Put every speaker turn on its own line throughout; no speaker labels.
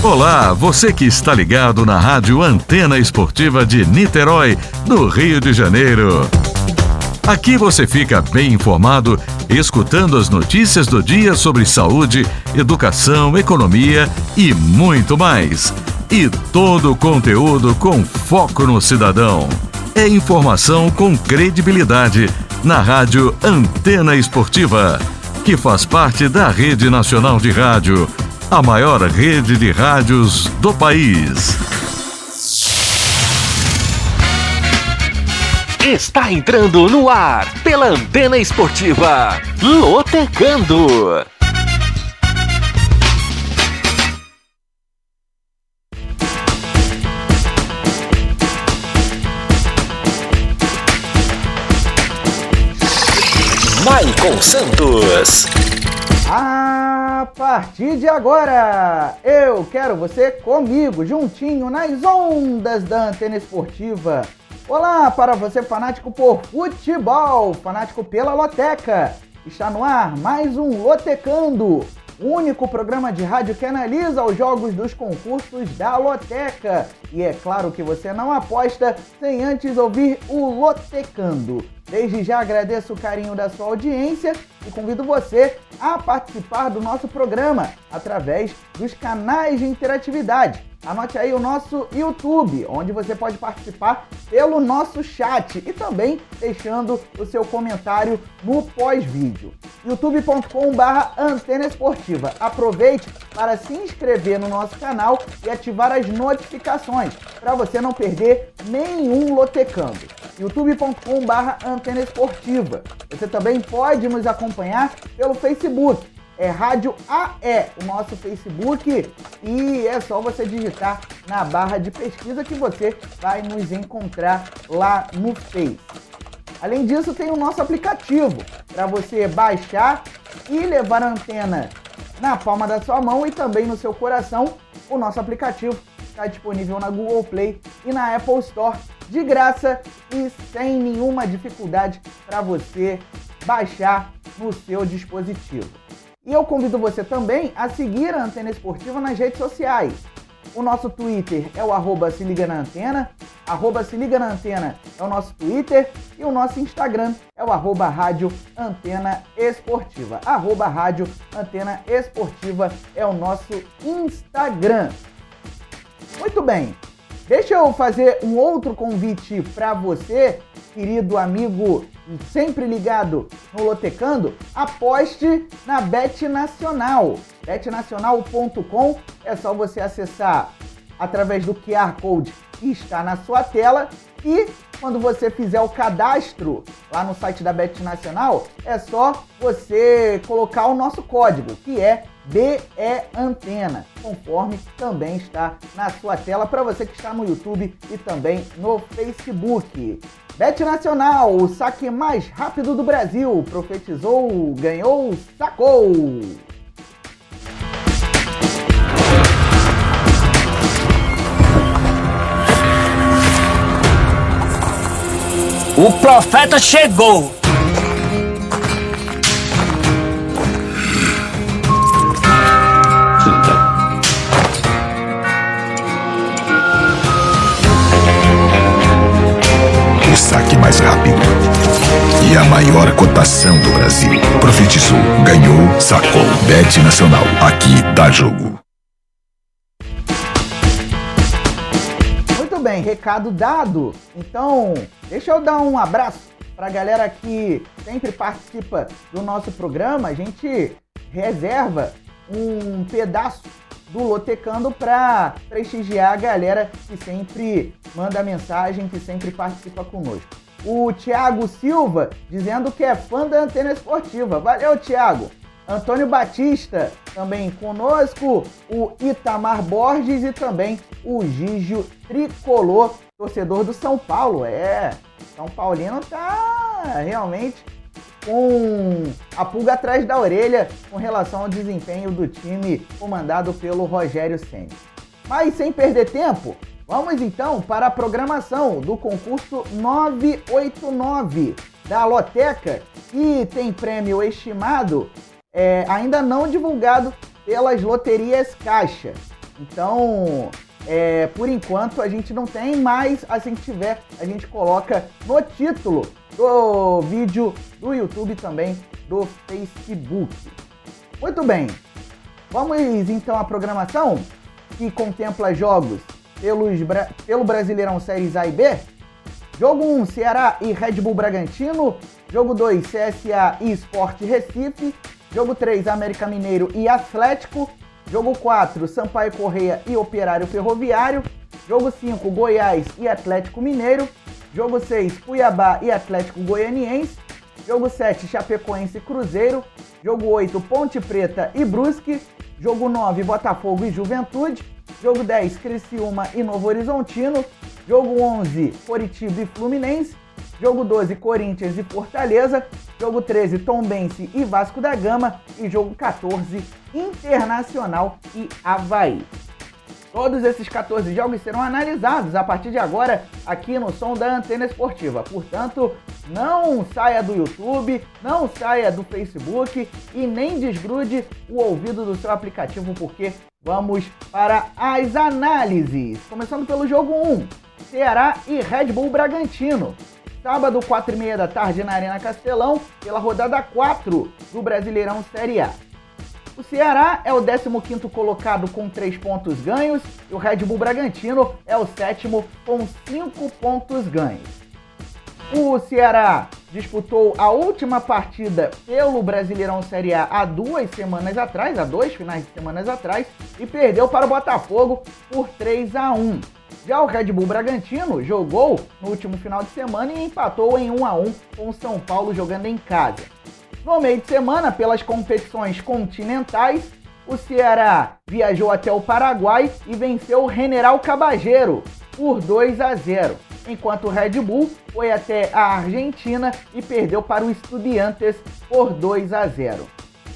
Olá, você que está ligado na Rádio Antena Esportiva de Niterói, no Rio de Janeiro. Aqui você fica bem informado, escutando as notícias do dia sobre saúde, educação, economia e muito mais. E todo o conteúdo com foco no cidadão. É informação com credibilidade na Rádio Antena Esportiva, que faz parte da Rede Nacional de Rádio, a maior rede de rádios do país.
Está entrando no ar, pela Antena Esportiva, Lotecando. Maicon Santos.
A partir de agora, eu quero você comigo, juntinho, nas ondas da Antena Esportiva. Olá para você fanático por futebol, fanático pela Loteca. Está no ar mais um Lotecando, o único programa de rádio que analisa os jogos dos concursos da Loteca. E é claro que você não aposta sem antes ouvir o Lotecando. Desde já agradeço o carinho da sua audiência e convido você a participar do nosso programa através dos canais de interatividade. Anote aí o nosso YouTube, onde você pode participar pelo nosso chat e também deixando o seu comentário no pós-vídeo. youtube.com/Antena Esportiva. Aproveite para se inscrever no nosso canal e ativar as notificações para você não perder nenhum Lotecando. youtube.com/Antena Esportiva. Você também pode nos acompanhar pelo Facebook. É Rádio AE, o nosso Facebook, e é só você digitar na barra de pesquisa que você vai nos encontrar lá no Face. Além disso, tem o nosso aplicativo para você baixar e levar a antena na palma da sua mão e também no seu coração. O nosso aplicativo está disponível na Google Play e na Apple Store, de graça e sem nenhuma dificuldade para você baixar no seu dispositivo. E eu convido você também a seguir a Antena Esportiva nas redes sociais. O nosso Twitter é o @SeLigaNaAntena, @SeLigaNaAntena é o nosso Twitter, e o nosso Instagram é o @Rádio Antena Esportiva. @Rádio Antena Esportiva é o nosso Instagram. Muito bem, deixa eu fazer um outro convite para você, querido amigo sempre ligado no Lotecando. Aposte na Bet Nacional. betnacional.com, é só você acessar através do QR Code que está na sua tela, e quando você fizer o cadastro lá no site da Bet Nacional, é só você colocar o nosso código, que é BEAntena, conforme também está na sua tela para você que está no YouTube e também no Facebook. Bet Nacional, o saque mais rápido do Brasil. Profetizou, ganhou, sacou!
O profeta chegou!
O saque mais rápido e a maior cotação do Brasil. Profetizou, ganhou, sacou. Bet Nacional, aqui dá jogo.
Muito bem, recado dado. Então, deixa eu dar um abraço para a galera que sempre participa do nosso programa. A gente reserva um pedaço do Lotecando para prestigiar a galera que sempre manda mensagem, que sempre participa conosco. O Thiago Silva dizendo que é fã da Antena Esportiva. Valeu, Thiago! Antônio Batista também conosco, o Itamar Borges e também o Gígio Tricolor, torcedor do São Paulo. São Paulino tá realmente com a pulga atrás da orelha com relação ao desempenho do time comandado pelo Rogério Ceni. Mas sem perder tempo, vamos então para a programação do concurso 989 da Loteca, que tem prêmio estimado ainda não divulgado pelas loterias Caixa. Então, por enquanto a gente não tem, mas assim que tiver, a gente coloca no título do vídeo do YouTube também, do Facebook. Muito bem, vamos então à programação que contempla jogos pelo Brasileirão Séries A e B. Jogo 1, Ceará e Red Bull Bragantino. Jogo 2, CSA e Sport Recife. Jogo 3, América Mineiro e Atlético. Jogo 4, Sampaio Corrêa e Operário Ferroviário. Jogo 5, Goiás e Atlético Mineiro. Jogo 6, Cuiabá e Atlético Goianiense. Jogo 7, Chapecoense e Cruzeiro. Jogo 8, Ponte Preta e Brusque. Jogo 9, Botafogo e Juventude. Jogo 10, Criciúma e Novo Horizontino. Jogo 11, Coritiba e Fluminense. Jogo 12, Corinthians e Fortaleza. Jogo 13, Tombense e Vasco da Gama. E jogo 14, Internacional e Avaí. Todos esses 14 jogos serão analisados a partir de agora aqui no Som da Antena Esportiva. Portanto, não saia do YouTube, não saia do Facebook e nem desgrude o ouvido do seu aplicativo, porque vamos para as análises. Começando pelo jogo 1, Ceará e Red Bull Bragantino. Sábado, 4h30 da tarde na Arena Castelão, pela rodada 4 do Brasileirão Série A. O Ceará é o 15º colocado com 3 pontos ganhos e o Red Bull Bragantino é o 7º com 5 pontos ganhos. O Ceará disputou a última partida pelo Brasileirão Série A há 2 finais de semana atrás, e perdeu para o Botafogo por 3-1. Já o Red Bull Bragantino jogou no último final de semana e empatou em 1-1 com o São Paulo jogando em casa. No meio de semana, pelas competições continentais, o Ceará viajou até o Paraguai e venceu o General Cabageiro por 2-0, enquanto o Red Bull foi até a Argentina e perdeu para o Estudiantes por 2-0.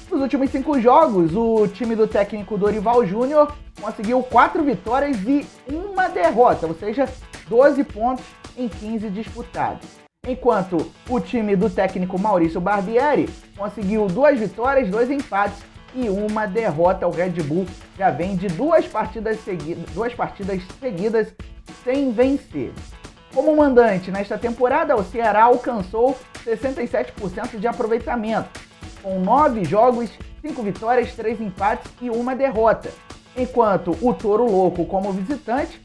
Nos últimos 5 jogos, o time do técnico Dorival Júnior conseguiu 4 vitórias e 1 derrota, ou seja, 12 pontos em 15 disputados. Enquanto o time do técnico Maurício Barbieri conseguiu 2 vitórias, 2 empates e 1 derrota. O Red Bull já vem de 2 partidas seguidas sem vencer. Como mandante nesta temporada, o Ceará alcançou 67% de aproveitamento, com 9 jogos, 5 vitórias, 3 empates e 1 derrota. Enquanto o Touro Louco, como visitante,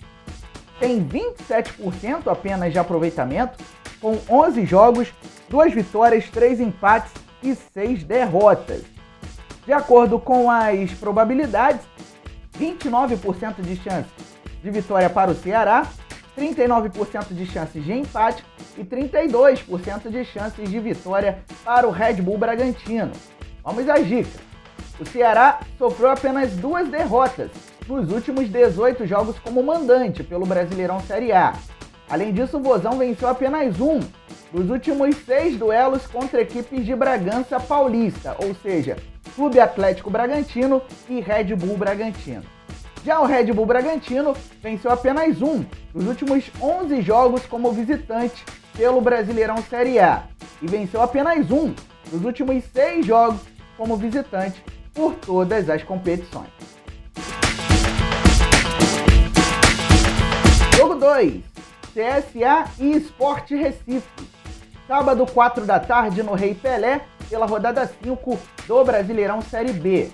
tem 27% apenas de aproveitamento, com 11 jogos, 2 vitórias, 3 empates e 6 derrotas. De acordo com as probabilidades, 29% de chance de vitória para o Ceará, 39% de chances de empate e 32% de chances de vitória para o Red Bull Bragantino. Vamos às dicas. O Ceará sofreu apenas 2 derrotas nos últimos 18 jogos como mandante pelo Brasileirão Série A. Além disso, o Vozão venceu apenas 1 dos últimos 6 duelos contra equipes de Bragança Paulista, ou seja, Clube Atlético Bragantino e Red Bull Bragantino. Já o Red Bull Bragantino venceu apenas 1 dos últimos 11 jogos como visitante pelo Brasileirão Série A e venceu apenas 1 dos últimos 6 jogos como visitante por todas as competições. Jogo 2, CSA e Sport Recife. Sábado, 4 da tarde no Rei Pelé, pela rodada 5 do Brasileirão Série B.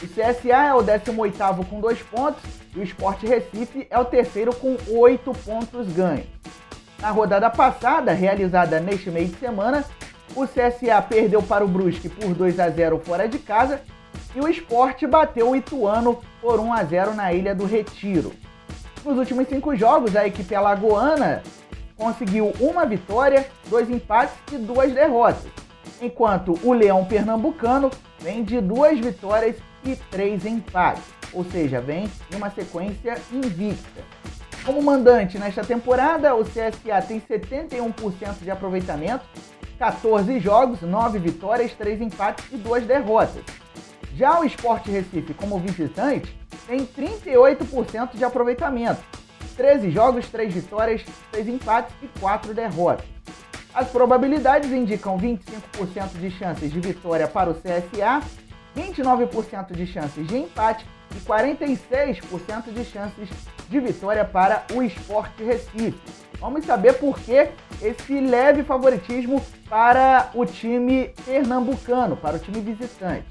O CSA é o 18º com 2 pontos e o Sport Recife é o 3º com 8 pontos ganhos. Na rodada passada, realizada neste meio de semana, o CSA perdeu para o Brusque por 2-0 fora de casa e o Sport bateu o Ituano por 1-0 na Ilha do Retiro. Nos últimos 5 jogos, a equipe alagoana conseguiu 1 vitória, 2 empates e 2 derrotas, enquanto o Leão Pernambucano vem de 2 vitórias e 3 empates, ou seja, vem em uma sequência invicta. Como mandante nesta temporada, o CSA tem 71% de aproveitamento, 14 jogos, 9 vitórias, 3 empates e 2 derrotas. Já o Sport Recife, como visitante, tem 38% de aproveitamento, 13 jogos, 3 vitórias, 3 empates e 4 derrotas. As probabilidades indicam 25% de chances de vitória para o CSA, 29% de chances de empate e 46% de chances de vitória para o Sport Recife. Vamos saber por que esse leve favoritismo para o time pernambucano, para o time visitante.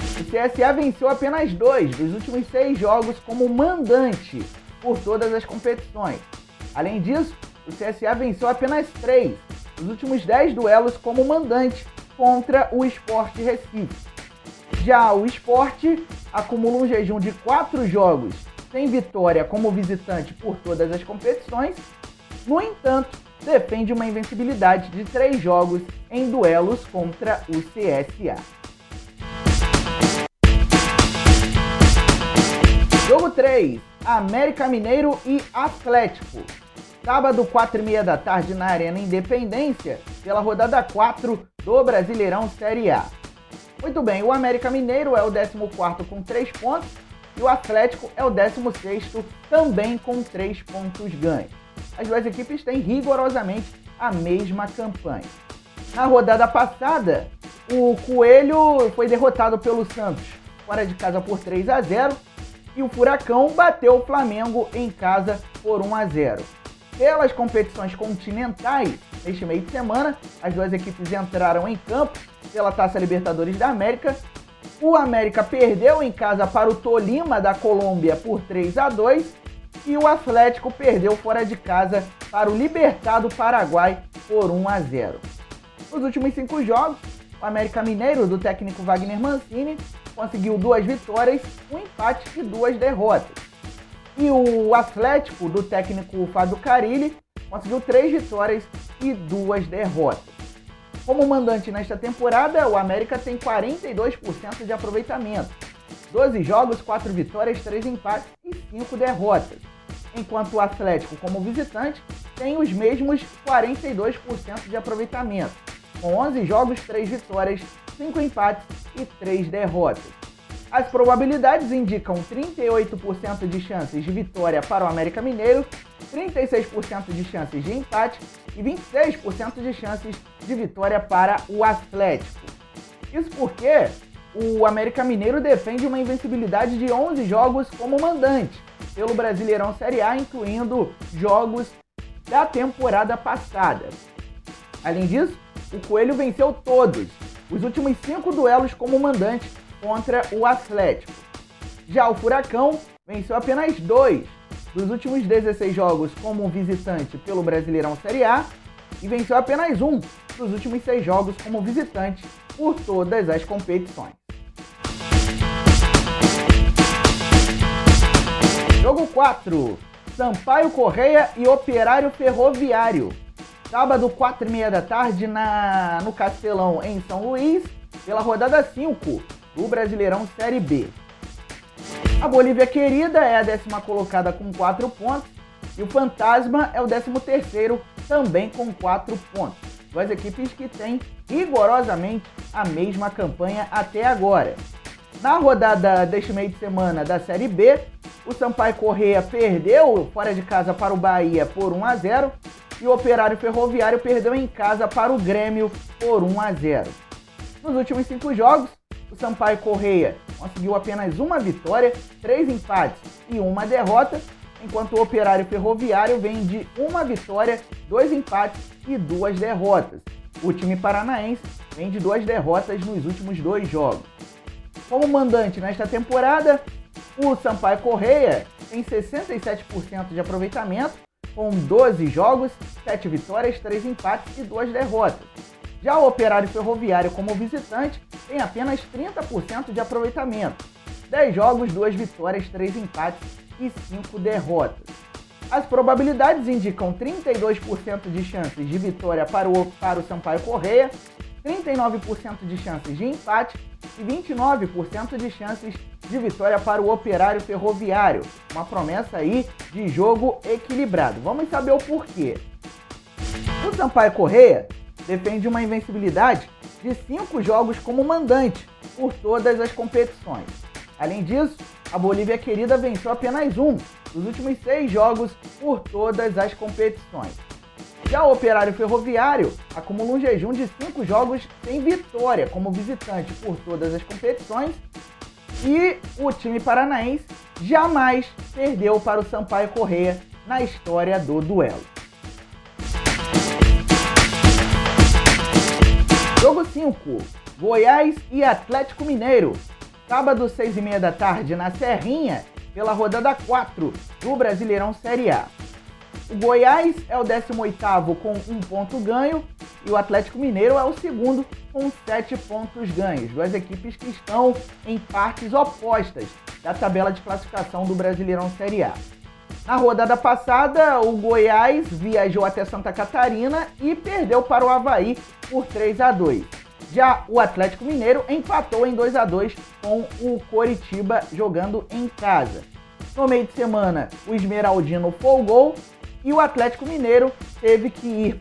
O CSA venceu apenas 2 dos últimos 6 jogos como mandante por todas as competições. Além disso, o CSA venceu apenas 3 dos últimos 10 duelos como mandante contra o Sport Recife. Já o Sport acumula um jejum de 4 jogos sem vitória como visitante por todas as competições. No entanto, defende uma invencibilidade de 3 jogos em duelos contra o CSA. Jogo 3, América Mineiro e Atlético. Sábado, 4h30 da tarde na Arena Independência, pela rodada 4 do Brasileirão Série A. Muito bem, o América Mineiro é o 14º com 3 pontos e o Atlético é o 16º também com 3 pontos ganhos. As duas equipes têm rigorosamente a mesma campanha. Na rodada passada, o Coelho foi derrotado pelo Santos fora de casa por 3-0 e o Furacão bateu o Flamengo em casa por 1-0. Pelas competições continentais, neste meio de semana, as duas equipes entraram em campo pela Taça Libertadores da América. O América perdeu em casa para o Tolima da Colômbia por 3-2 e o Atlético perdeu fora de casa para o Libertad do Paraguai por 1-0. Nos últimos 5 jogos, o América Mineiro do técnico Wagner Mancini conseguiu 2 vitórias, 1 empate e 2 derrotas. E o Atlético do técnico Fábio Carille conseguiu 3 vitórias e 2 derrotas. Como mandante nesta temporada, o América tem 42% de aproveitamento. 12 jogos, 4 vitórias, 3 empates e 5 derrotas. Enquanto o Atlético, como visitante, tem os mesmos 42% de aproveitamento. Com 11 jogos, 3 vitórias, 5 empates e 3 derrotas. As probabilidades indicam 38% de chances de vitória para o América Mineiro, 36% de chances de empate e 26% de chances de vitória para o Atlético. Isso porque o América Mineiro defende uma invencibilidade de 11 jogos como mandante pelo Brasileirão Série A, incluindo jogos da temporada passada. Além disso, o Coelho venceu todos os últimos 5 duelos como mandante contra o Atlético. Já o Furacão venceu apenas 2 dos últimos 16 jogos como visitante pelo Brasileirão Série A e venceu apenas 1 dos últimos 6 jogos como visitante por todas as competições. Jogo 4, Sampaio Corrêa e Operário Ferroviário. Sábado, 4h30 da tarde no Castelão, em São Luís, pela rodada 5 do Brasileirão Série B. A Bolívia Querida é a 10ª colocada com 4 pontos e o Fantasma é o 13º também com 4 pontos. Duas equipes que têm rigorosamente a mesma campanha até agora. Na rodada deste meio de semana da Série B, o Sampaio Corrêa perdeu fora de casa para o Bahia por 1-0 e o Operário Ferroviário perdeu em casa para o Grêmio por 1-0. Nos últimos 5 jogos, o Sampaio Corrêa conseguiu apenas 1 vitória, 3 empates e 1 derrota, enquanto o Operário Ferroviário vem de 1 vitória, 2 empates e 2 derrotas. O time paranaense vem de 2 derrotas nos últimos 2 jogos. Como mandante nesta temporada, o Sampaio Corrêa tem 67% de aproveitamento, com 12 jogos, 7 vitórias, 3 empates e 2 derrotas. Já o Operário Ferroviário, como visitante, tem apenas 30% de aproveitamento. 10 jogos, 2 vitórias, 3 empates e 5 derrotas. As probabilidades indicam 32% de chances de vitória para o Sampaio Corrêa, 39% de chances de empate e 29% de chances de vitória para o Operário Ferroviário. Uma promessa aí de jogo equilibrado. Vamos saber o porquê. O Sampaio Corrêa defende uma invencibilidade de 5 jogos como mandante por todas as competições. Além disso, a Bolívia Querida venceu apenas 1 dos últimos 6 jogos por todas as competições. Já o Operário Ferroviário acumula um jejum de 5 jogos sem vitória como visitante por todas as competições, e o time paranaense jamais perdeu para o Sampaio Corrêa na história do duelo. Jogo 5, Goiás e Atlético Mineiro, sábado 6h30 da tarde na Serrinha, pela rodada 4 do Brasileirão Série A. O Goiás é o 18º com 1 ponto ganho e o Atlético Mineiro é o segundo com 7 pontos ganhos. Duas equipes que estão em partes opostas da tabela de classificação do Brasileirão Série A. Na rodada passada, o Goiás viajou até Santa Catarina e perdeu para o Avaí por 3-2. Já o Atlético Mineiro empatou em 2-2 com o Coritiba jogando em casa. No meio de semana, o Esmeraldino folgou e o Atlético Mineiro teve que ir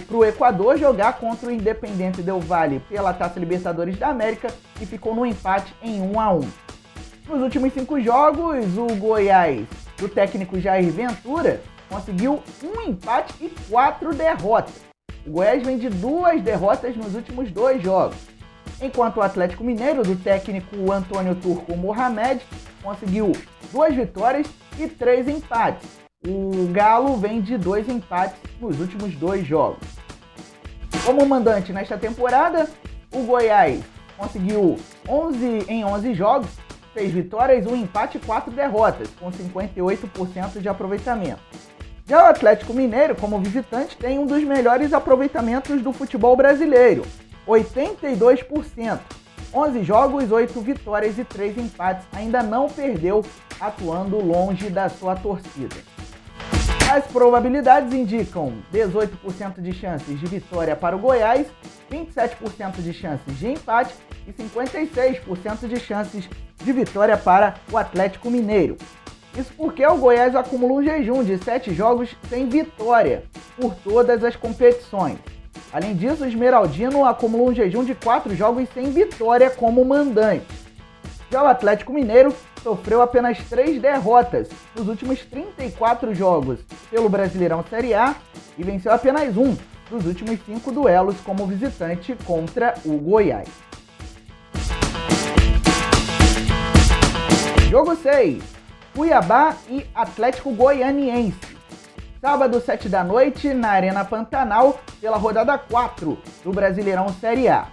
para o Equador jogar contra o Independiente del Valle pela Taça Libertadores da América e ficou no empate em 1-1. Nos últimos 5 jogos, o Goiás, do técnico Jair Ventura, conseguiu um empate e 4 derrotas. O Goiás vem de 2 derrotas nos últimos 2 jogos, enquanto o Atlético Mineiro, do técnico Antônio Turco Mohamed, conseguiu 2 vitórias e 3 empates. O Galo vem de 2 empates nos últimos 2 jogos. Como mandante nesta temporada, o Goiás conseguiu 11 jogos, 6 vitórias, 1 empate e 4 derrotas, com 58% de aproveitamento. Já o Atlético Mineiro, como visitante, tem um dos melhores aproveitamentos do futebol brasileiro, 82%. 11 jogos, 8 vitórias e 3 empates, ainda não perdeu, atuando longe da sua torcida. As probabilidades indicam 18% de chances de vitória para o Goiás, 27% de chances de empate e 56% de chances de vitória para o Atlético Mineiro. Isso porque o Goiás acumula um jejum de 7 jogos sem vitória por todas as competições. Além disso, o Esmeraldino acumula um jejum de 4 jogos sem vitória como mandante. Já o Atlético Mineiro sofreu apenas 3 derrotas nos últimos 34 jogos pelo Brasileirão Série A e venceu apenas 1 dos últimos 5 duelos como visitante contra o Goiás. Jogo 6, Cuiabá e Atlético Goianiense. Sábado, 7 da noite, na Arena Pantanal, pela rodada 4 do Brasileirão Série A.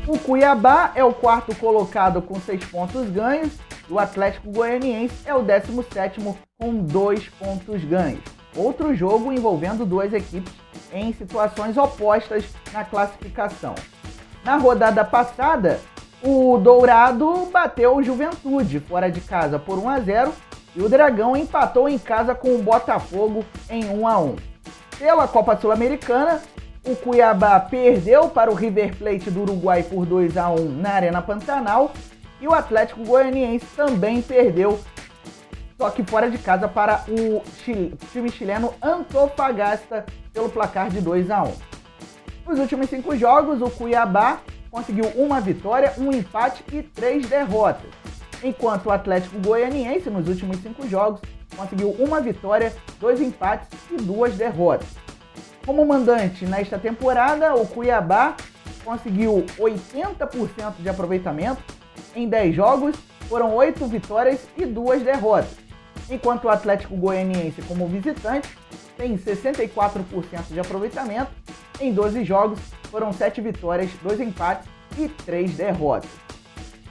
O Cuiabá é o 4º colocado com 6 pontos ganhos, e o Atlético Goianiense é o 17º com 2 pontos ganhos. Outro jogo envolvendo duas equipes em situações opostas na classificação. Na rodada passada, o Dourado bateu o Juventude fora de casa por 1-0 e o Dragão empatou em casa com o Botafogo em 1-1. Pela Copa Sul-Americana, o Cuiabá perdeu para o River Plate do Uruguai por 2-1 na Arena Pantanal e o Atlético Goianiense também perdeu, só que fora de casa, para o time chileno Antofagasta pelo placar de 2-1. Nos últimos 5 jogos, o Cuiabá conseguiu 1 vitória, 1 empate e 3 derrotas, enquanto o Atlético Goianiense, nos últimos 5 jogos, conseguiu 1 vitória, 2 empates e 2 derrotas. Como mandante nesta temporada, o Cuiabá conseguiu 80% de aproveitamento. Em 10 jogos, foram 8 vitórias e 2 derrotas, enquanto o Atlético Goianiense, como visitante, tem 64% de aproveitamento. Em 12 jogos, foram 7 vitórias, 2 empates e 3 derrotas.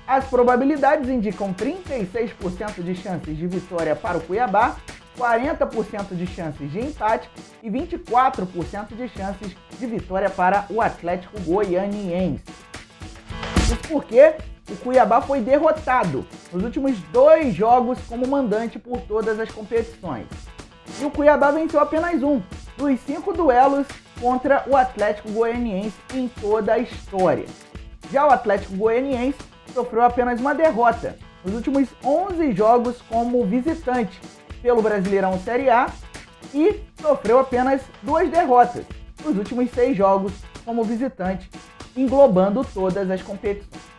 As probabilidades indicam 36% de chances de vitória para o Cuiabá, 40% de chances de empate e 24% de chances de vitória para o Atlético Goianiense. Isso porque o Cuiabá foi derrotado nos últimos 2 jogos como mandante por todas as competições. E o Cuiabá venceu apenas 1 dos 5 duelos contra o Atlético Goianiense em toda a história. Já o Atlético Goianiense sofreu apenas 1 derrota nos últimos 11 jogos como visitante pelo Brasileirão Série A e sofreu apenas 2 derrotas nos últimos 6 jogos como visitante, englobando todas as competições.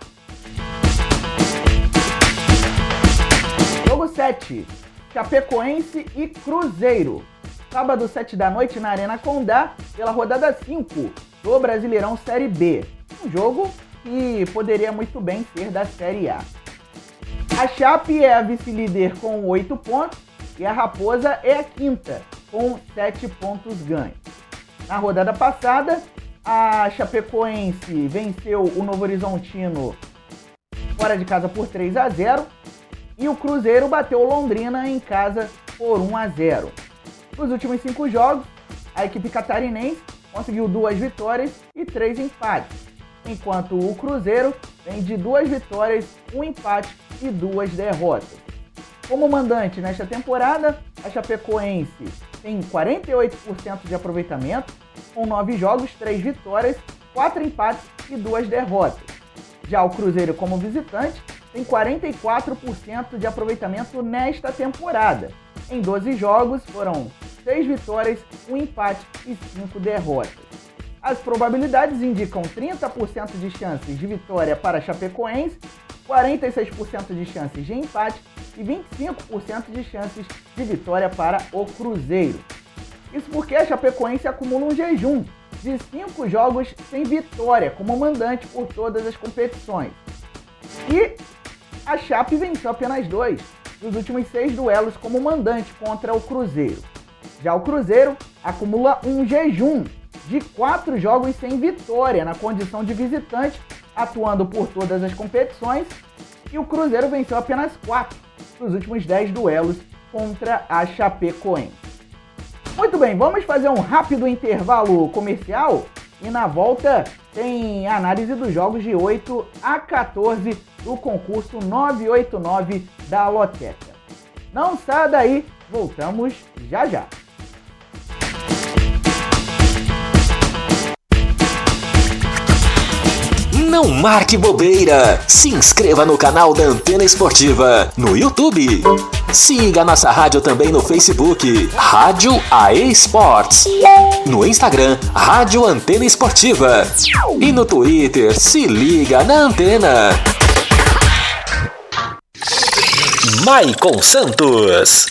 Jogo 7, Chapecoense e Cruzeiro. sábado 7 da noite na Arena Condá, pela rodada 5 do Brasileirão Série B. Um jogo que poderia muito bem ser da Série A. A Chape é a vice-líder com 8 pontos e a Raposa é a quinta com 7 pontos ganhos. Na rodada passada, a Chapecoense venceu o Novo Horizontino fora de casa por 3-0 e o Cruzeiro bateu o Londrina em casa por 1-0. Nos últimos 5 jogos, a equipe catarinense conseguiu 2 vitórias e 3 empates, enquanto o Cruzeiro vem de 2 vitórias, 1 empate e 2 derrotas. Como mandante nesta temporada, a Chapecoense tem 48% de aproveitamento, com 9 jogos, 3 vitórias, 4 empates e 2 derrotas. Já o Cruzeiro, como visitante, tem 44% de aproveitamento nesta temporada. Em 12 jogos, foram 6 vitórias, 1 empate e 5 derrotas. As probabilidades indicam 30% de chances de vitória para a Chapecoense, 46% de chances de empate e 25% de chances de vitória para o Cruzeiro. Isso porque a Chapecoense acumula um jejum de 5 jogos sem vitória como mandante por todas as competições. E a Chape venceu apenas 2 dos últimos 6 duelos como mandante contra o Cruzeiro. Já o Cruzeiro acumula um jejum de 4 jogos sem vitória na condição de visitante, atuando por todas as competições, e o Cruzeiro venceu apenas 4 dos últimos 10 duelos contra a Chapecoense. Muito bem, vamos fazer um rápido intervalo comercial e na volta tem análise dos jogos de 8 a 14 do concurso 989 da Loteca. Não saia daí, voltamos já já.
Não marque bobeira! Se inscreva no canal da Antena Esportiva no YouTube. Siga nossa rádio também no Facebook, Rádio AE Sports. No Instagram, Rádio Antena Esportiva. E no Twitter, se liga na Antena. Maicon Santos.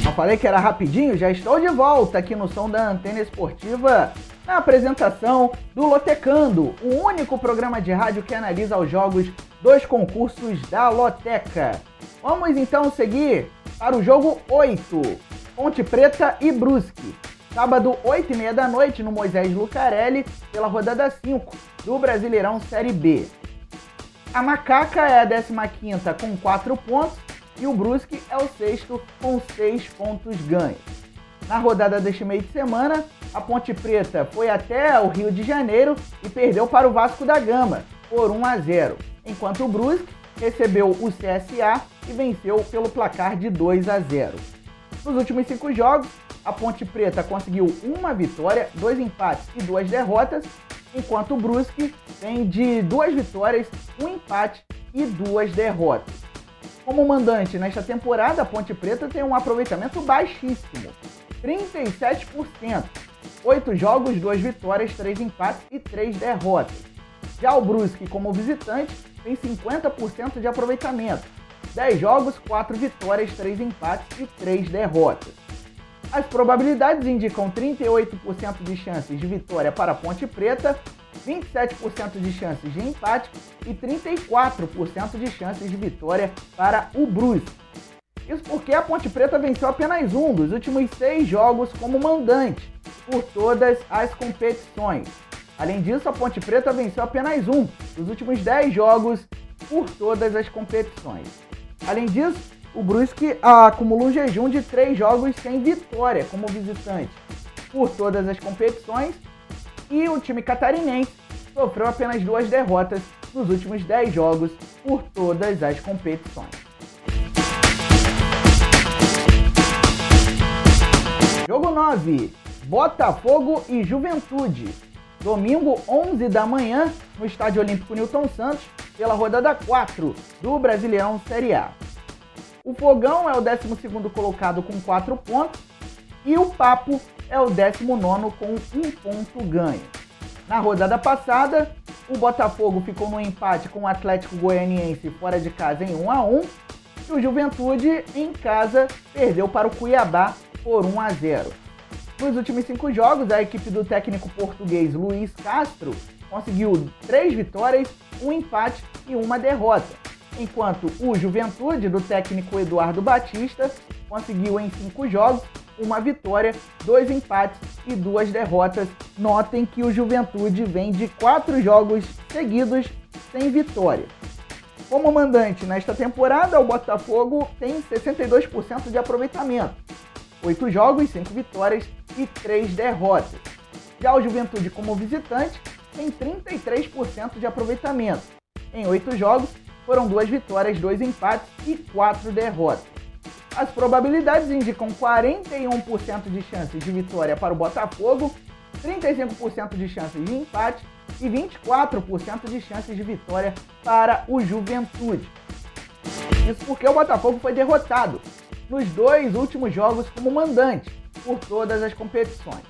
Eu falei que era rapidinho, já estou de volta aqui no som da Antena Esportiva, na apresentação do Lotecando, o único programa de rádio que analisa os jogos dos concursos da Loteca. Vamos então seguir para o jogo 8, Ponte Preta e Brusque. Sábado, 8h30 da noite, no Moisés Lucarelli, pela rodada 5 do Brasileirão Série B. A Macaca é a 15ª com 4 pontos e o Brusque é o 6º com 6 pontos ganhos. Na rodada deste meio de semana, a Ponte Preta foi até o Rio de Janeiro e perdeu para o Vasco da Gama por 1-0, enquanto o Brusque recebeu o CSA e venceu pelo placar de 2-0. Nos últimos 5 jogos, a Ponte Preta conseguiu 1 vitória, 2 empates e 2 derrotas, enquanto o Brusque vem de 2 vitórias, 1 empate e 2 derrotas. Como mandante nesta temporada, a Ponte Preta tem um aproveitamento baixíssimo, 37%, 8 jogos, 2 vitórias, 3 empates e 3 derrotas. Já o Brusque, como visitante, tem 50% de aproveitamento, 10 jogos, 4 vitórias, 3 empates e 3 derrotas. As probabilidades indicam 38% de chances de vitória para a Ponte Preta, 27% de chances de empate e 34% de chances de vitória para o Brusque. Isso porque a Ponte Preta venceu apenas 1 dos últimos 6 jogos como mandante por todas as competições. Além disso, a Ponte Preta venceu apenas 1 dos últimos 10 jogos por todas as competições. Além disso, o Brusque acumula um jejum de 3 jogos sem vitória como visitante por todas as competições e o time catarinense sofreu apenas 2 derrotas nos últimos 10 jogos por todas as competições. Jogo 9, Botafogo e Juventude. Domingo, 11 da manhã, no Estádio Olímpico Newton Santos, pela rodada 4 do Brasileirão Série A. O Fogão é o 12º colocado com 4 pontos e o Papo é o 19º com 1 ponto ganho. Na rodada passada, o Botafogo ficou no empate com o Atlético Goianiense fora de casa em 1-1 e o Juventude, em casa, perdeu para o Cuiabá por 1-0. Nos últimos 5 jogos, a equipe do técnico português Luiz Castro conseguiu 3 vitórias, 1 empate e 1 derrota, enquanto o Juventude, do técnico Eduardo Batista, conseguiu em 5 jogos 1 vitória, 2 empates e 2 derrotas. Notem que o Juventude vem de 4 jogos seguidos sem vitória. Como mandante nesta temporada, o Botafogo tem 62% de aproveitamento, 8 jogos, 5 vitórias e 3 derrotas. Já o Juventude, como visitante, tem 33% de aproveitamento. Em 8 jogos, foram 2 vitórias, 2 empates e 4 derrotas. As probabilidades indicam 41% de chances de vitória para o Botafogo, 35% de chances de empate e 24% de chances de vitória para o Juventude. Isso porque o Botafogo foi derrotado nos 2 últimos jogos como mandante por todas as competições.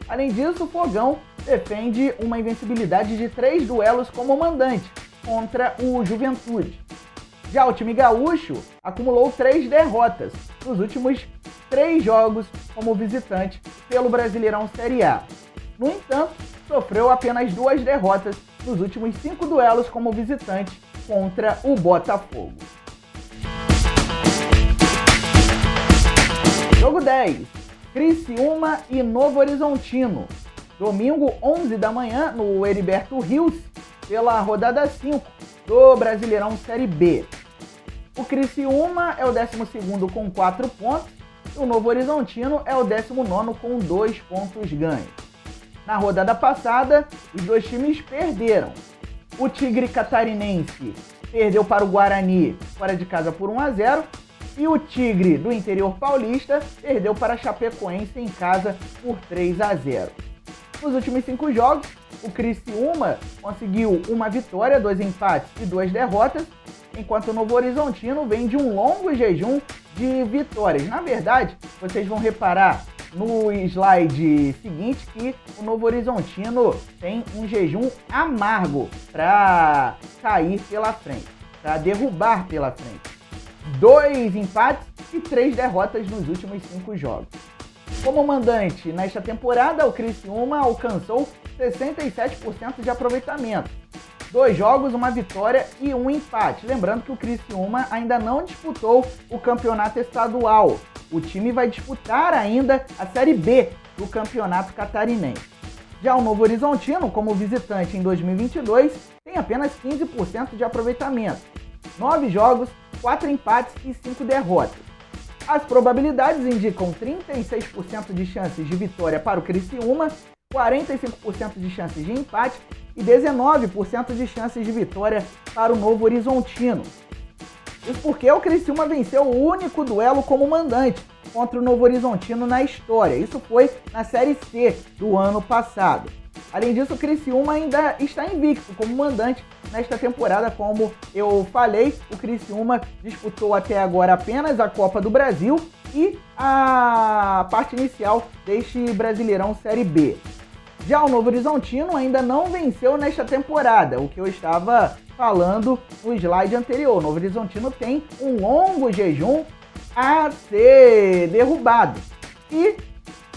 Além disso, o Fogão defende uma invencibilidade de 3 duelos como mandante contra o Juventude. Já o time gaúcho acumulou 3 derrotas nos últimos 3 jogos como visitante pelo Brasileirão Série A. No entanto, sofreu apenas 2 derrotas nos últimos 5 duelos como visitante contra o Botafogo. Jogo 10. Criciúma e Novo Horizontino. Domingo, 11 da manhã, no Heriberto Rios, pela rodada 5 do Brasileirão Série B. O Criciúma é o 12º com 4 pontos e o Novo Horizontino é o 19º com 2 pontos ganhos. Na rodada passada, os 2 times perderam. O Tigre Catarinense perdeu para o Guarani fora de casa por 1-0 e o Tigre do interior paulista perdeu para a Chapecoense em casa por 3-0. Nos últimos 5 jogos, o Criciúma conseguiu 1 vitória, 2 empates e 2 derrotas, enquanto o Novo Horizontino vem de um longo jejum de vitórias. Na verdade, vocês vão reparar no slide seguinte que o Novo Horizontino tem um jejum amargo para cair pela frente, para derrubar pela frente. 2 empates e 3 derrotas nos últimos 5 jogos. Como mandante nesta temporada, o Criciúma alcançou 67% de aproveitamento. 2 jogos, 1 vitória e 1 empate. Lembrando que o Criciúma ainda não disputou o campeonato estadual. O time vai disputar ainda a Série B do campeonato catarinense. Já o Novo Horizontino, como visitante em 2022, tem apenas 15% de aproveitamento. 9 jogos, 4 empates e 5 derrotas. As probabilidades indicam 36% de chances de vitória para o Criciúma, 45% de chances de empate e 19% de chances de vitória para o Novo Horizontino. Isso porque o Criciúma venceu o único duelo como mandante contra o Novo Horizontino na história. Isso foi na Série C do ano passado. Além disso, o Criciúma ainda está invicto como mandante nesta temporada. Como eu falei, o Criciúma disputou até agora apenas a Copa do Brasil e a parte inicial deste Brasileirão Série B. Já o Novo Horizontino ainda não venceu nesta temporada, o que eu estava falando no slide anterior. O Novo Horizontino tem um longo jejum a ser derrubado. E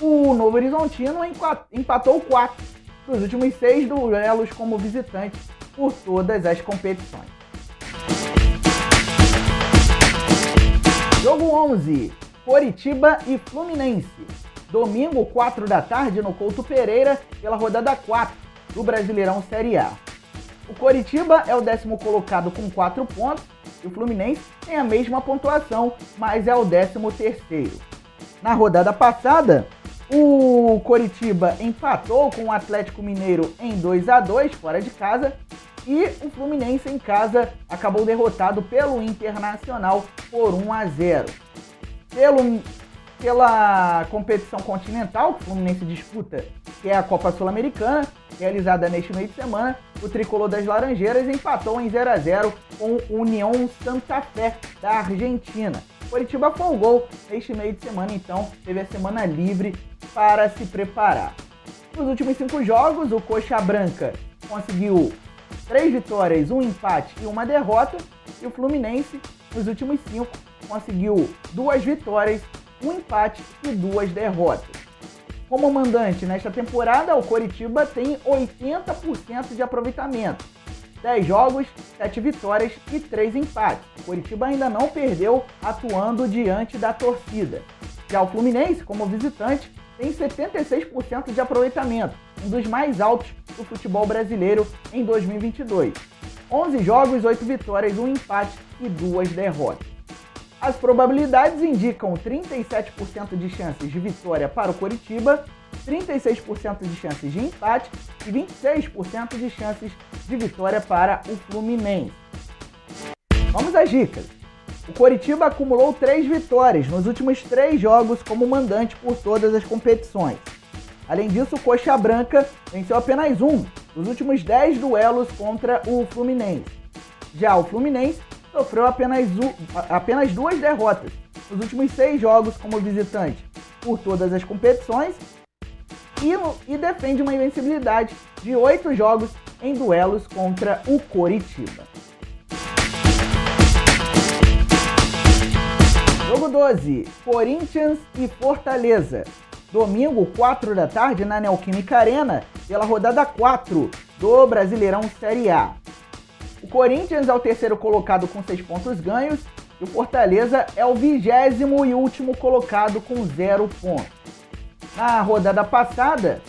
o Novo Horizontino empatou 4 dos últimos 6 duelos como visitante por todas as competições. Jogo 11. Coritiba e Fluminense. Domingo, 4 da tarde, no Couto Pereira, pela rodada 4 do Brasileirão Série A. O Coritiba é o 10º colocado com 4 pontos e o Fluminense tem a mesma pontuação, mas é o 13º. Na rodada passada, o Coritiba empatou com o Atlético Mineiro em 2-2 fora de casa e o Fluminense em casa acabou derrotado pelo Internacional por 1-0. Pela competição continental que o Fluminense disputa, que é a Copa Sul-Americana, realizada neste meio de semana, o tricolor das Laranjeiras empatou em 0-0 com o União Santa Fé da Argentina. Coritiba folgou neste meio de semana, então teve a semana livre para se preparar. Nos últimos 5 jogos, o Coxa Branca conseguiu 3 vitórias, 1 empate e 1 derrota, e o Fluminense, nos últimos 5, conseguiu 2 vitórias, um empate e 2 derrotas. Como mandante nesta temporada, o Coritiba tem 80% de aproveitamento. 10 jogos, 7 vitórias e 3 empates. O Coritiba ainda não perdeu atuando diante da torcida. Já o Fluminense, como visitante, tem 76% de aproveitamento, um dos mais altos do futebol brasileiro em 2022. 11 jogos, 8 vitórias, 1 empate e 2 derrotas. As probabilidades indicam 37% de chances de vitória para o Coritiba, 36% de chances de empate e 26% de chances de vitória para o Fluminense. Vamos às dicas. O Coritiba acumulou 3 vitórias nos últimos 3 jogos como mandante por todas as competições. Além disso, o Coxa Branca venceu apenas um dos últimos 10 duelos contra o Fluminense. Já o Fluminense sofreu apenas 2 derrotas nos últimos 6 jogos como visitante por todas as competições e defende uma invencibilidade de 8 jogos em duelos contra o Coritiba. Jogo 12, Corinthians e Fortaleza. Domingo, 4 da tarde, na Neoquímica Arena, pela rodada 4 do Brasileirão Série A. O Corinthians é o terceiro colocado com 6 pontos ganhos e o Fortaleza é o 20º e último colocado com 0 pontos. Na rodada passada,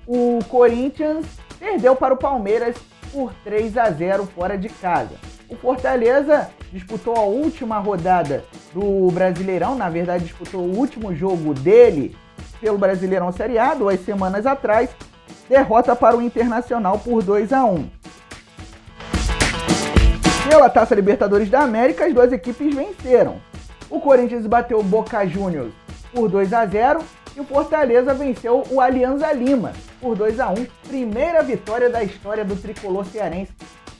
o Corinthians perdeu para o Palmeiras por 3-0 fora de casa. O Fortaleza disputou a última rodada do Brasileirão, na verdade disputou o último jogo dele pelo Brasileirão Série A, 2 semanas atrás, derrota para o Internacional por 2-1. Pela Taça Libertadores da América, as duas equipes venceram. O Corinthians bateu o Boca Juniors por 2-0 e o Fortaleza venceu o Alianza Lima por 2-1, primeira vitória da história do tricolor cearense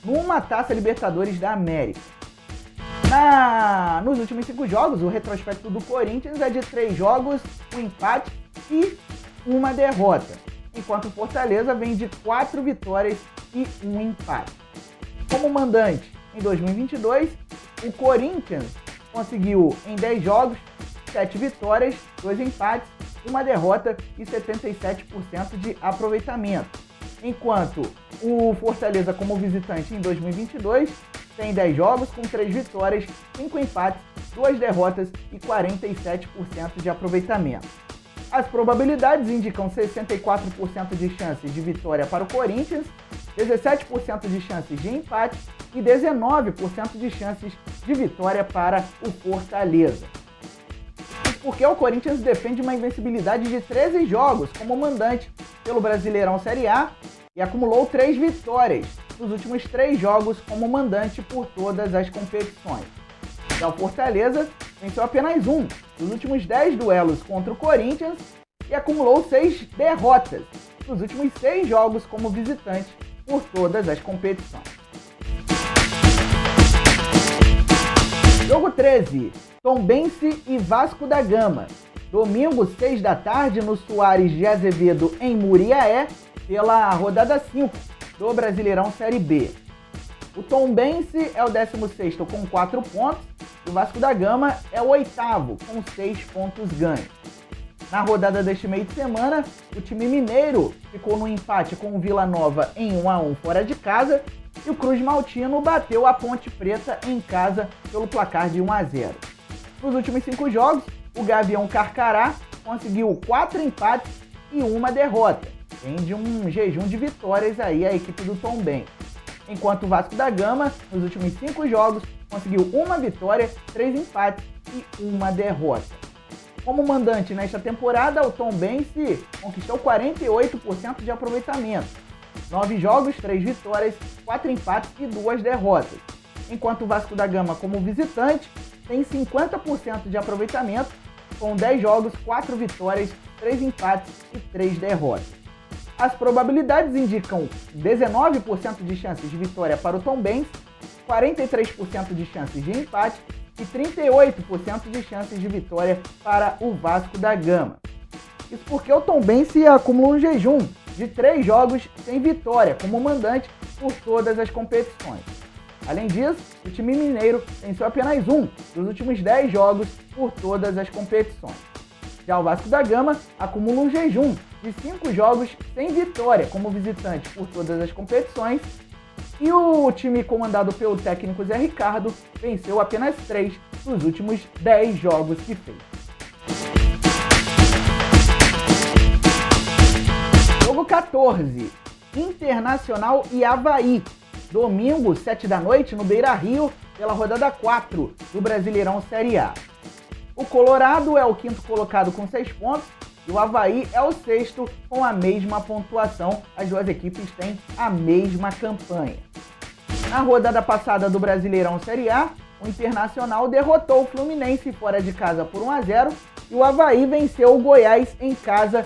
numa Taça Libertadores da América. Nos últimos 5 jogos, o retrospecto do Corinthians é de 3 jogos, 1 empate e 1 derrota, enquanto o Fortaleza vem de 4 vitórias e 1 empate. Como mandante em 2022, o Corinthians conseguiu em 10 jogos 7 vitórias, 2 empates, 1 derrota e 77% de aproveitamento, enquanto o Fortaleza como visitante em 2022 tem 10 jogos com 3 vitórias, 5 empates, 2 derrotas e 47% de aproveitamento. As probabilidades indicam 64% de chances de vitória para o Corinthians, 17% de chances de empate e 19% de chances de vitória para o Fortaleza. Isso porque o Corinthians defende uma invencibilidade de 13 jogos como mandante pelo Brasileirão Série A e acumulou 3 vitórias nos últimos 3 jogos como mandante por todas as competições. Já o Fortaleza venceu apenas um dos últimos 10 duelos contra o Corinthians e acumulou 6 derrotas nos últimos 6 jogos como visitante por todas as competições. Jogo 13, Tombense e Vasco da Gama. Domingo, 6 da tarde, no Soares de Azevedo, em Muriaé, pela rodada 5 do Brasileirão Série B. O Tombense é o 16º com 4 pontos e o Vasco da Gama é o 8º com 6 pontos ganhos. Na rodada deste meio de semana, o time mineiro ficou no empate com o Vila Nova em 1-1 fora de casa e o Cruz Maltino bateu a Ponte Preta em casa pelo placar de 1-0. Nos últimos 5 jogos, o Gavião Carcará conseguiu 4 empates e 1 derrota. Tem de um jejum de vitórias aí a equipe do Tombense. Enquanto o Vasco da Gama, nos últimos 5 jogos, conseguiu 1 vitória, 3 empates e 1 derrota. Como mandante nesta temporada, o Tombense conquistou 48% de aproveitamento. 9 jogos, 3 vitórias, 4 empates e 2 derrotas. Enquanto o Vasco da Gama, como visitante, tem 50% de aproveitamento, com 10 jogos, 4 vitórias, 3 empates e 3 derrotas. As probabilidades indicam 19% de chances de vitória para o Tombense, 43% de chances de empate e 38% de chances de vitória para o Vasco da Gama. Isso porque o Tombense acumula um jejum de 3 jogos sem vitória como mandante por todas as competições. Além disso, o time mineiro venceu apenas um dos últimos 10 jogos por todas as competições. Já o Vasco da Gama acumula um jejum de 5 jogos sem vitória como visitante por todas as competições, e o time comandado pelo técnico Zé Ricardo venceu apenas 3 dos últimos 10 jogos que fez. Jogo 14, Internacional e Avaí. Domingo, 7 da noite, no Beira-Rio, pela rodada 4 do Brasileirão Série A. O Colorado é o quinto colocado com 6 pontos e o Avaí é o sexto com a mesma pontuação. As duas equipes têm a mesma campanha. Na rodada passada do Brasileirão Série A, o Internacional derrotou o Fluminense fora de casa por 1-0 e o Avaí venceu o Goiás em casa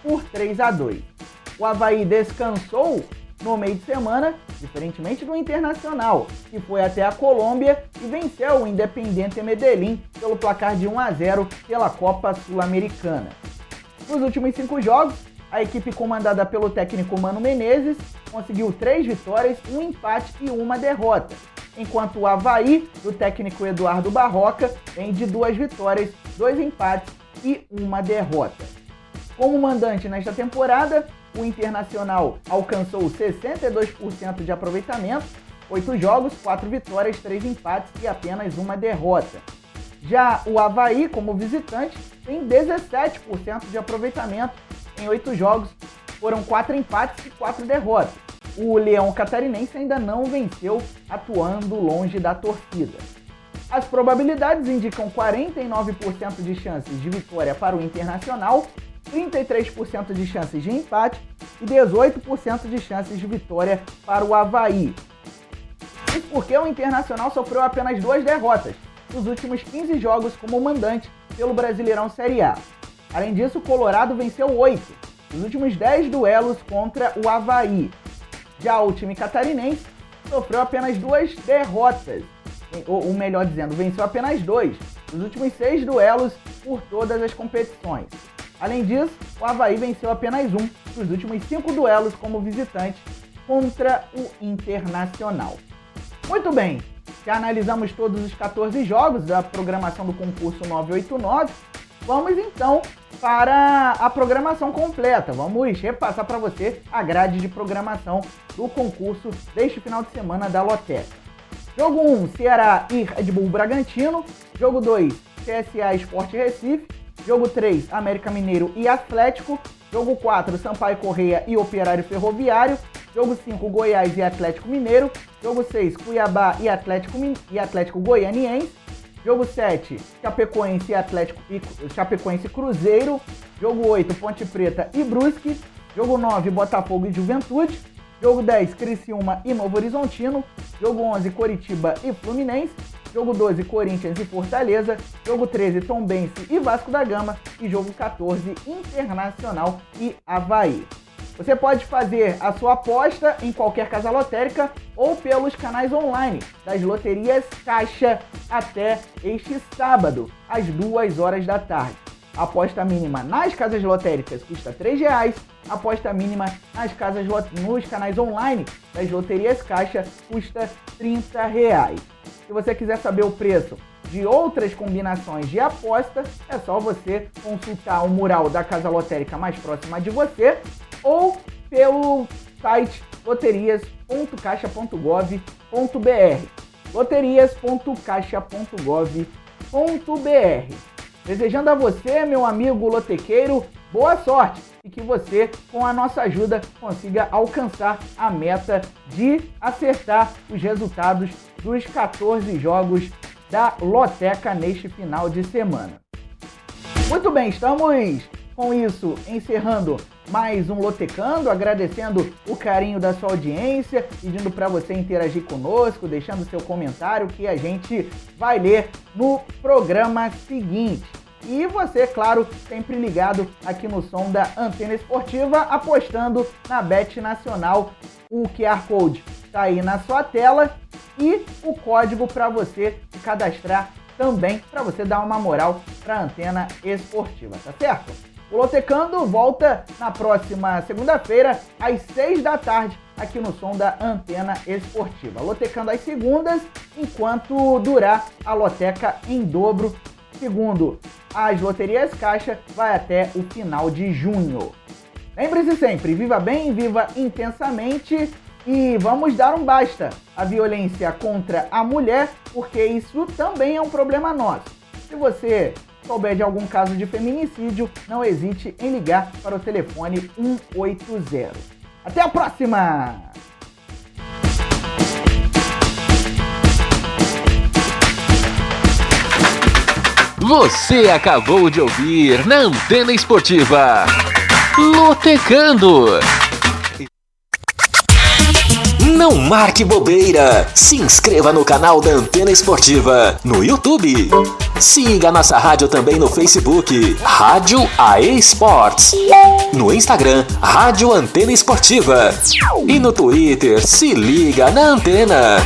por 3-2. O Avaí descansou no meio de semana, diferentemente do Internacional, que foi até a Colômbia e venceu o Independiente Medellín pelo placar de 1-0 pela Copa Sul-Americana. Nos últimos 5 jogos, a equipe comandada pelo técnico Mano Menezes conseguiu 3 vitórias, 1 empate e 1 derrota, enquanto o Avaí, do técnico Eduardo Barroca, vem de 2 vitórias, 2 empates e 1 derrota. Como mandante nesta temporada, o Internacional alcançou 62% de aproveitamento, 8 jogos, 4 vitórias, 3 empates e apenas 1 derrota. Já o Avaí, como visitante, tem 17% de aproveitamento em 8 jogos, foram 4 empates e 4 derrotas. O Leão Catarinense ainda não venceu, atuando longe da torcida. As probabilidades indicam 49% de chances de vitória para o Internacional, 33% de chances de empate e 18% de chances de vitória para o Avaí. Isso porque o Internacional sofreu apenas 2 derrotas nos últimos 15 jogos como mandante pelo Brasileirão Série A. Além disso, o Colorado venceu 8 dos últimos 10 duelos contra o Avaí. Já o time catarinense sofreu apenas 2 derrotas, ou melhor dizendo, venceu apenas 2 dos últimos 6 duelos por todas as competições. Além disso, o Avaí venceu apenas 1 dos últimos 5 duelos como visitante contra o Internacional. Muito bem, já analisamos todos os 14 jogos da programação do concurso 989, vamos então para a programação completa. Vamos repassar para você a grade de programação do concurso deste final de semana da Loteca. Jogo 1, Ceará e Red Bull Bragantino. Jogo 2, CSA Sport Recife. Jogo 3, América Mineiro e Atlético. Jogo 4, Sampaio Corrêa e Operário Ferroviário. Jogo 5, Goiás e Atlético Mineiro. Jogo 6, Cuiabá e Atlético Goianiense. Jogo 7, Chapecoense e Cruzeiro. Jogo 8, Ponte Preta e Brusque. Jogo 9, Botafogo e Juventude. Jogo 10, Criciúma e Novo Horizontino. Jogo 11, Coritiba e Fluminense. Jogo 12, Corinthians e Fortaleza. Jogo 13, Tombense e Vasco da Gama. E jogo 14, Internacional e Avaí. Você pode fazer a sua aposta em qualquer casa lotérica ou pelos canais online das loterias Caixa até este sábado, às 2 horas da tarde. A aposta mínima nas casas lotéricas custa R$ 3,00. A aposta mínima nos canais online das loterias Caixa custa R$ 30,00. Se você quiser saber o preço de outras combinações de aposta, é só você consultar o mural da casa lotérica mais próxima de você ou pelo site loterias.caixa.gov.br. loterias.caixa.gov.br. Desejando a você, meu amigo lotequeiro, boa sorte e que você, com a nossa ajuda, consiga alcançar a meta de acertar os resultados dos 14 jogos da Loteca neste final de semana. Muito bem, estamos com isso encerrando mais um Lotecando, agradecendo o carinho da sua audiência, pedindo para você interagir conosco, deixando seu comentário que a gente vai ler no programa seguinte. E você, claro, sempre ligado aqui no som da Antena Esportiva, apostando na Bet Nacional. O QR Code está aí na sua tela e o código para você se cadastrar também, para você dar uma moral para a Antena Esportiva, tá certo? O Lotecando volta na próxima segunda-feira, às 6 da tarde, aqui no som da Antena Esportiva. Lotecando às segundas, enquanto durar a Loteca em dobro, segundo as loterias Caixa vai até o final de junho. Lembre-se sempre, viva bem, viva intensamente e vamos dar um basta à violência contra a mulher, porque isso também é um problema nosso. Se você souber de algum caso de feminicídio, não hesite em ligar para o telefone 180. Até a próxima!
Você acabou de ouvir na Antena Esportiva Lotecando. Não marque bobeira. Se inscreva no canal da Antena Esportiva no YouTube. Siga nossa rádio também no Facebook, Rádio AE Esportes. No Instagram, Rádio Antena Esportiva. E no Twitter, se liga na Antena.